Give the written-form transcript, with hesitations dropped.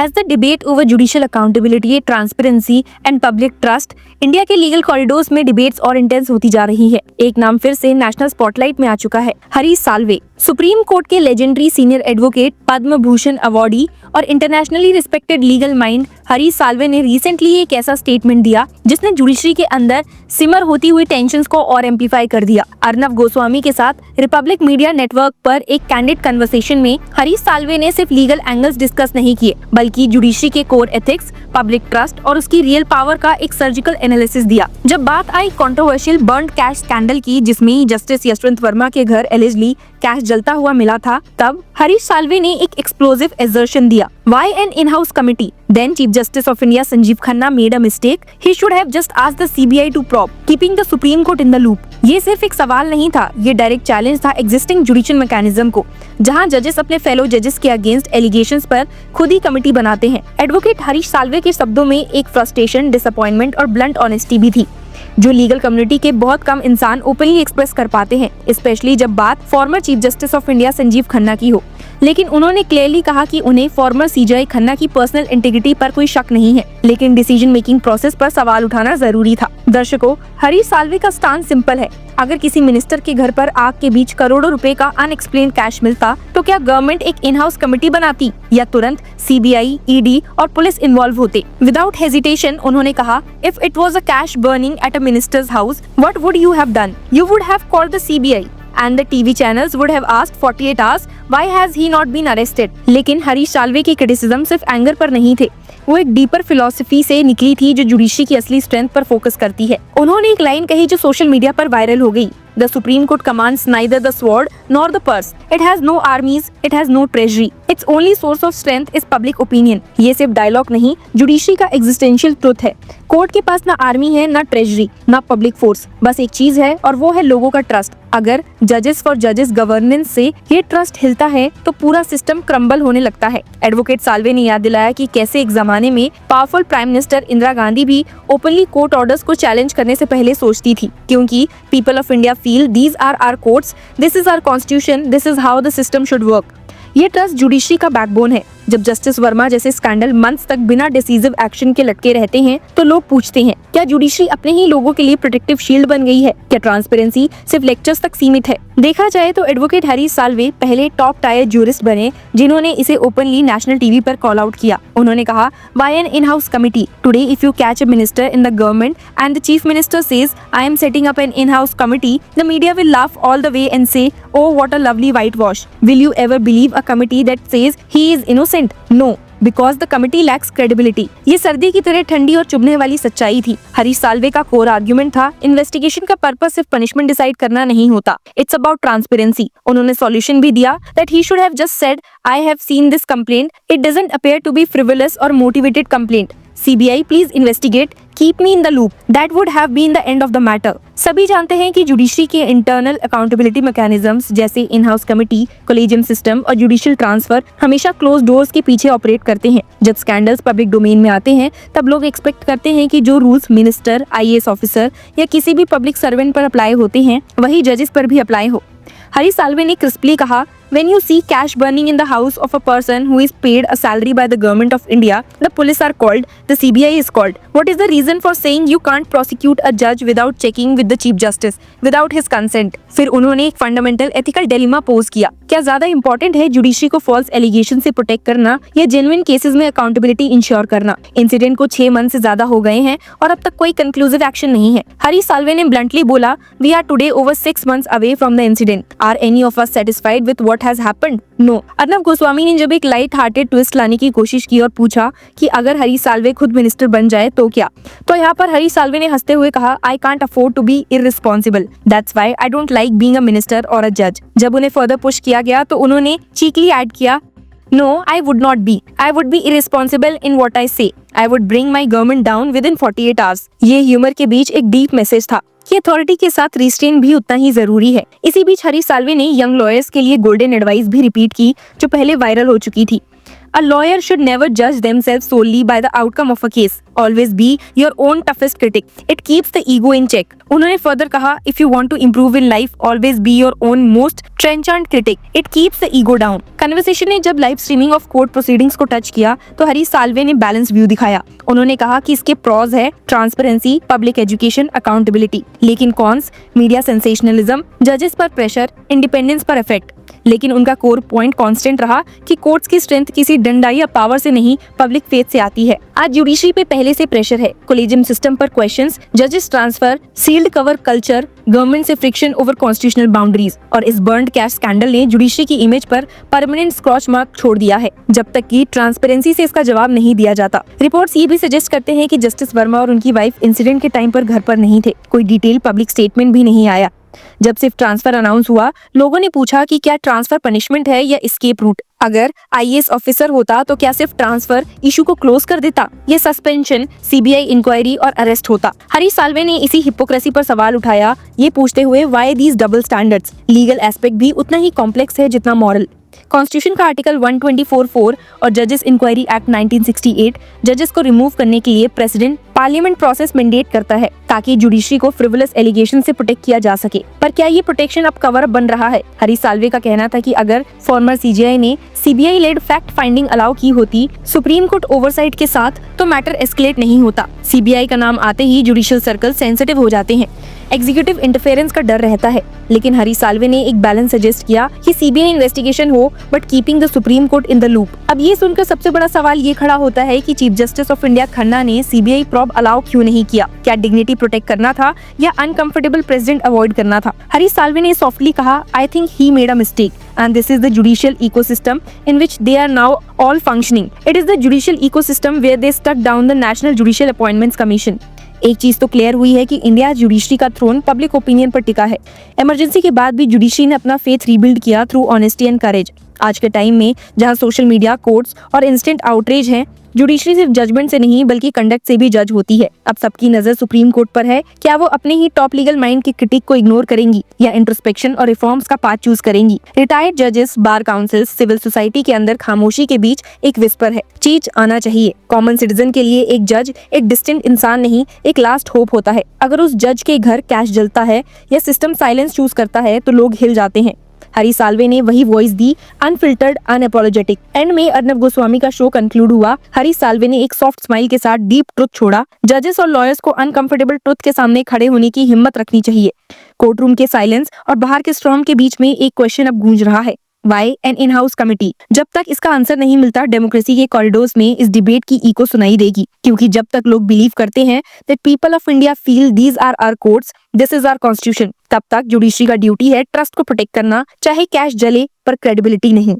As the debate over judicial accountability, transparency and public trust India के legal corridors में debates और intense होती जा रही है। एक नाम फिर से नेशनल स्पॉटलाइट में आ चुका है, हरीश साल्वे। सुप्रीम कोर्ट के legendary senior advocate, Padma Bhushan awardee और internationally respected legal mind Harish Salve ने रिसेंटली एक ऐसा स्टेटमेंट दिया जिसने जुडिशरी के अंदर सिमर होती हुई टेंशंस को और एम्पलीफाई कर दिया। अर्नब गोस्वामी के साथ रिपब्लिक मीडिया नेटवर्क पर एक कैंडिड कन्वर्सेशन में हरीश साल्वे ने सिर्फ लीगल एंगल्स डिस्कस नहीं किए, बल्कि जुडिशरी के कोर एथिक्स, पब्लिक ट्रस्ट और उसकी रियल पावर का एक सर्जिकल एनालिसिस दिया। जब बात आई कंट्रोवर्शियल बर्न्ड कैश स्कैंडल की, जिसमें जस्टिस यशवंत वर्मा के घर एलिजली कैश जलता हुआ मिला था, तब हरीश साल्वे ने एक एक्सप्लोसिव असर्शन दिया। Why an in-house committee? Then Chief Justice of India Sanjeev Khanna made a mistake. He should have just asked the CBI to probe, keeping the Supreme Court in the loop. ये सिर्फ एक सवाल नहीं था, ये direct challenge था existing judicial mechanism को, जहां जजेस अपने फेलो जजेस के अगेंस्ट एलिगेशंस पर खुद ही कमेटी बनाते हैं। एडवोकेट हरीश साल्वे के शब्दों में एक फ्रस्ट्रेशन, डिसअपॉइंटमेंट और ब्लंट ऑनेस्टी भी थी, जो लीगल कम्युनिटी के बहुत कम इंसान ओपनली एक्सप्रेस कर पाते हैं, स्पेशली जब बात former chief justice of India Sanjeev Khanna की हो। लेकिन उन्होंने क्लियरली कहा कि उन्हें फॉर्मर सीजेआई खन्ना की पर्सनल इंटीग्रिटी पर कोई शक नहीं है, लेकिन डिसीजन मेकिंग प्रोसेस पर सवाल उठाना जरूरी था। दर्शकों, हरीश साल्वे का स्टांस सिंपल है। अगर किसी मिनिस्टर के घर पर आग के बीच करोड़ों रुपए का अनएक्सप्लेन कैश मिलता, तो क्या गवर्नमेंट एक इन हाउस कमेटी बनाती या तुरंत सीबीआई, ईडी और पुलिस इन्वॉल्व होते? विदाउट हेजिटेशन उन्होंने कहा, if it was a cash burning at a ministers house, what would you have done? You would have called the CBI and the TV channels would have asked 48 hours why has he not been arrested? लेकिन हरीश साल्वे की criticism सिर्फ anger पर नहीं थे, वो एक deeper philosophy से निकली थी जो जुडिशरी की असली स्ट्रेंथ पर फोकस करती है। उन्होंने एक लाइन कही जो सोशल मीडिया पर वायरल हो गई, The Supreme Court commands neither the sword nor the purse. It has no armies, it has no treasury. Its only source of strength is public opinion. ये सिर्फ डायलॉग नहीं, judiciary का existential truth है। Court के पास ना army है, ना treasury, ना पब्लिक फोर्स, बस एक चीज है और वो है लोगों का ट्रस्ट। अगर जजेस फॉर जजेस गवर्नेंस से ये ट्रस्ट हिलता है तो पूरा सिस्टम क्रम्बल होने लगता है। एडवोकेट साल्वे ने याद दिलाया कि कैसे एक जमाने में powerful prime minister Indira Gandhi भी ओपनली कोर्ट ऑर्डर्स को चैलेंज करने से पहले सोचती थी, क्योंकि people of India feel these are our courts, this is our constitution, this is how the system should work. ये ट्रस्ट जुडिशरी का बैकबोन है। जब जस्टिस वर्मा जैसे स्कैंडल मंथ्स तक बिना डिसीजिव एक्शन के लटके रहते हैं, तो लोग पूछते हैं, क्या जुडिशरी अपने ही लोगों के लिए प्रोटेक्टिव शील्ड बन गई है? क्या ट्रांसपेरेंसी सिर्फ लेक्चर्स तक सीमित है? देखा जाए तो एडवोकेट हरीश साल्वे पहले टॉप टायर जूरिस्ट बने जिन्होंने इसे ओपनली नेशनल टीवी पर कॉल आउट किया। उन्होंने कहा, why an in house committee? Today if you catch a minister in the government and the chief minister says I am setting up an in house committee, the media will laugh all the way and say, oh what a lovely whitewash. Will you ever believe a committee that says he is innocent? No, because the committee lacks credibility. ये सर्दी की तरह ठंडी और चुभने वाली सच्चाई थी। हरीश साल्वे का कोर आर्गुमेंट था, इन्वेस्टिगेशन का पर्पस सिर्फ पनिशमेंट डिसाइड करना नहीं होता, इट्स अबाउट ट्रांसपेरेंसी। उन्होंने सॉल्यूशन भी दिया, that he should have just said, I have seen this complaint. It doesn't appear to be frivolous or motivated complaint. CBI, please investigate. Keep me in the loop. That would have been the end of the matter. सभी जानते हैं कि judiciary के internal accountability mechanisms जैसे in house committee, collegium system और judicial transfer हमेशा close doors के पीछे ऑपरेट करते हैं। जब स्कैंडल्स पब्लिक डोमेन में आते हैं, तब लोग एक्सपेक्ट करते हैं कि जो रूल्स मिनिस्टर, IAS ऑफिसर या किसी भी पब्लिक सर्वेंट पर अप्लाई होते हैं, वही जजेस पर भी अप्लाई हो। हरीश साल्वे ने क्रिस्पली कहा, when you see cash burning in the house of a person who is paid a salary by the government of India, the police are called, the CBI is called. What is the reason for saying you can't prosecute a judge without checking with the chief justice, without his consent? फिर उन्होंने एक fundamental ethical dilemma pose किया, क्या ज्यादा important है judiciary को false allegation से protect करना या जेन्युइन केसेस में अकाउंटेबिलिटी इंश्योर करना? इंसिडेंट को 6 मंथ से ज्यादा हो गए हैं और अब तक कोई कंक्लूसिव एक्शन नहीं है। हरीश साल्वे ने ब्लंटली बोला, we are today over 6 months away from the incident. Are any of us satisfied with what has happened? No. Arnab Goswami ने जब एक लाइट हार्टेड ट्विस्ट लाने की कोशिश की और पूछा कि अगर हरीश साल्वे खुद मिनिस्टर बन जाए तो क्या, तो यहाँ पर हरीश साल्वे ने हंसते हुए कहा, I can't afford to be irresponsible. That's why I don't like being a minister or a judge. जब उन्हें फर्दर पुश किया गया तो उन्होंने चीकली ऐड किया, No, I would not be. I would be irresponsible in what I say. I would bring my government down within 48 hours. ये humour के बीच एक डीप मैसेज था कि अथॉरिटी के साथ रिस्ट्रेन भी उतना ही जरूरी है। इसी बीच हरीश साल्वे ने यंग लॉयर्स के लिए गोल्डन एडवाइस भी रिपीट की जो पहले वायरल हो चुकी थी। A lawyer should never judge themselves solely by the outcome of a case. Always be your own toughest critic. It keeps the ego in check. उन्होंने further कहा, if you want to improve in life, always be your own most trenchant critic. It keeps the ego down. Conversation ने जब live streaming of court proceedings को touch किया तो हरीश साल्वे ने balance view दिखाया। उन्होंने कहा कि इसके प्रॉज है ट्रांसपेरेंसी, पब्लिक एजुकेशन, अकाउंटेबिलिटी, लेकिन कॉन्स मीडिया सेंसेशनलिज्म, जजेस पर प्रेशर, इंडिपेंडेंस पर इफेक्ट। लेकिन उनका कोर पॉइंट कांस्टेंट रहा कि कोर्ट्स की स्ट्रेंथ किसी डंडा या पावर से नहीं, पब्लिक फेथ से आती है। आज जुडिशरी पे पहले से प्रेशर है, कोलेजियम सिस्टम पर क्वेश्चंस, जजेस transfer, sealed cover culture, government से फ्रिक्शन ओवर कॉन्स्टिट्यूशनल बाउंड्रीज, और इस बर्न्ड कैश स्कैंडल ने जुडिशरी की इमेज पर परमानेंट स्क्रॉच मार्क छोड़ दिया है, जब तक कि ट्रांसपेरेंसी से इसका जवाब नहीं दिया जाता। रिपोर्ट्स ये भी सजेस्ट करते हैं कि जस्टिस वर्मा और उनकी वाइफ इंसिडेंट के टाइम पर घर पर नहीं थे, कोई डिटेल पब्लिक स्टेटमेंट भी नहीं आया। जब सिर्फ ट्रांसफर अनाउंस हुआ, लोगों ने पूछा कि क्या ट्रांसफर पनिशमेंट है या एस्केप रूट। अगर आईएएस ऑफिसर होता तो क्या सिर्फ ट्रांसफर इशू को क्लोज कर देता, ये सस्पेंशन, सीबीआई इंक्वायरी और अरेस्ट होता। हरीश साल्वे ने इसी हिपोक्रेसी पर सवाल उठाया, ये पूछते हुए why these double standards. Legal aspect भी उतना ही कॉम्प्लेक्स है जितना मॉरल। कॉन्स्टिट्यूशन का आर्टिकल 124(4) और जजेस इंक्वायरी एक्ट 1968 जजेस को रिमूव करने के लिए प्रेसिडेंट पार्लियामेंट प्रोसेस मैंडेट करता है, ताकि जुडिशरी को फ्रिवोलस एलिगेशन से प्रोटेक्ट किया जा सके। पर क्या ये प्रोटेक्शन अब कवर अप बन रहा है? हरीश साल्वे का कहना था कि अगर फॉर्मर सीजीआई ने CBI led fact finding allow की होती सुप्रीम कोर्ट ओवरसाइट के साथ, तो मैटर एस्केलेट नहीं होता। सीबीआई का नाम आते ही जुडिशियल सर्कल सेंसिटिव हो जाते हैं, एग्जीक्यूटिव इंटरफेरेंस का डर रहता है। लेकिन हरीश साल्वे ने एक बैलेंस सजेस्ट किया कि सीबीआई इन्वेस्टिगेशन हो, but keeping the supreme court in the loop. अब ये सुनकर सबसे बड़ा सवाल ये खड़ा होता है कि chief justice of India Khanna ने सीबीआई प्रॉब अलाउ क्यों नहीं किया? क्या डिग्निटी प्रोटेक्ट करना था या अनकंफर्टेबल प्रेसिडेंट अवॉइड करना था? हरीश साल्वे ने सॉफ्टली कहा, I think he made a mistake and this is the judicial ecosystem in which they are now all functioning. It is the judicial ecosystem where they stuck down the National Judicial Appointments Commission. एक चीज तो clear हुई है कि India judiciary का throne public opinion पर टिका है। इमरजेंसी के बाद भी जुडिशरी ने अपना फेथ रीबिल्ड किया थ्रू ऑनेस्टी एंड करेज। आज के टाइम में जहां सोशल मीडिया, कोर्ट्स और इंस्टेंट आउटरीच हैं, जुडिशरी सिर्फ जजमेंट से नहीं बल्कि कंडक्ट से भी जज होती है। अब सबकी नजर सुप्रीम कोर्ट पर है, क्या वो अपने ही टॉप लीगल माइंड की क्रिटिक को इग्नोर करेंगी या इंट्रोस्पेक्शन और रिफॉर्म्स का पाथ चूज करेंगी? रिटायर्ड जजेस, बार काउंसिल, सिविल सोसाइटी के अंदर खामोशी के बीच एक विस्पर है, चीज आना चाहिए। कॉमन सिटीजन के लिए एक जज एक डिस्टिंक्ट इंसान नहीं, एक लास्ट होप होता है। अगर उस जज के घर कैश जलता है या सिस्टम साइलेंस चूज करता है तो लोग हिल जाते हैं। हरीश साल्वे ने वही voice the, unfiltered, unapologetic. And में अर्नब गोस्वामी का शो कंक्लूड हुआ। हरीश साल्वे ने एक सॉफ्ट स्माइल के साथ डीप ट्रुथ छोड़ा। जजेस और लॉयर्स को अनकंफर्टेबल ट्रुथ के सामने खड़े होने की हिम्मत रखनी चाहिए। कोर्टरूम के साइलेंस और बाहर के स्टॉर्म के बीच में एक क्वेश्चन अब गूंज रहा है, why an in house committee? जब तक इसका आंसर नहीं मिलता, डेमोक्रेसी के कॉरिडोर्स में इस डिबेट की इको सुनाई देगी, क्योंकि जब तक लोग बिलीव करते हैं that people of India feel these are our courts, this is our constitution, तब तक जुडिशरी का ड्यूटी है ट्रस्ट को प्रोटेक्ट करना, चाहे कैश जले पर क्रेडिबिलिटी नहीं।